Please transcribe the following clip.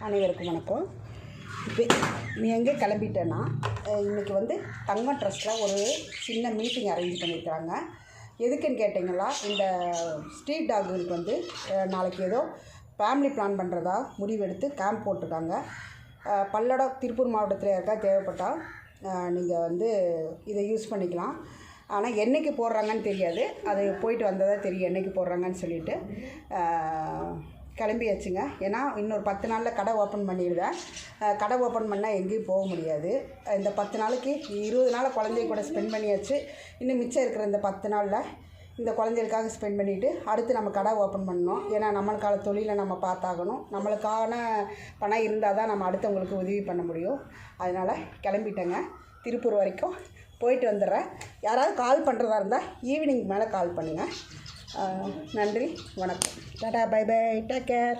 அனைவருக்கும் வணக்கம். இப்போ நீ எங்கே கிளம்பிட்டேன்னா, இன்றைக்கி வந்து தங்கம் ட்ரஸ்ட்டில் ஒரு சின்ன மீட்டிங் அரேஞ்ச் பண்ணியிருக்காங்க. எதுக்குன்னு கேட்டிங்களா, இந்த ஸ்ட்ரீட் டாகுகளுக்கு வந்து நாளைக்கு ஏதோ ஃபேமிலி பிளான் பண்ணுறதா முடிவெடுத்து கேம்ப் போட்டிருக்காங்க. பல்லடம் திருப்பூர் மாவட்டத்தில் இருக்கா, தேவைப்பட்டால் நீங்கள் வந்து இதை யூஸ் பண்ணிக்கலாம். ஆனால் என்றைக்கு போடுறாங்கன்னு தெரியாது, அது போயிட்டு வந்ததாக தெரியும் என்றைக்கு போடுறாங்கன்னு சொல்லிவிட்டு கிளம்பியாச்சுங்க. ஏன்னா இன்னொரு 10 நாளில் கடை ஓப்பன் பண்ணிடுவேன். கடை ஓப்பன் பண்ணால் எங்கேயும் போக முடியாது. இந்த 10 நாளைக்கு 20 நாளை குழந்தைய கூட ஸ்பெண்ட் பண்ணியாச்சு. இன்னும் மிச்சம் இருக்கிற இந்த 10 நாளில் இந்த குழந்தைகளுக்காக ஸ்பெண்ட் பண்ணிவிட்டு அடுத்து நம்ம கடை ஓப்பன் பண்ணணும். ஏன்னா நம்மளுக்கான தொழிலை நம்ம பார்த்தாகணும். நம்மளுக்கான பணம் இருந்தால் தான் நம்ம அடுத்தவங்களுக்கு உதவி பண்ண முடியும். அதனால் கிளம்பிட்டேங்க. திருப்பூர் வரைக்கும் போயிட்டு வந்துடுறேன். யாராவது கால் பண்ணுறதா இருந்தால் ஈவினிங் மேலே கால் பண்ணுங்கள். நன்றி, வணக்கம், tata, bye bye, take care.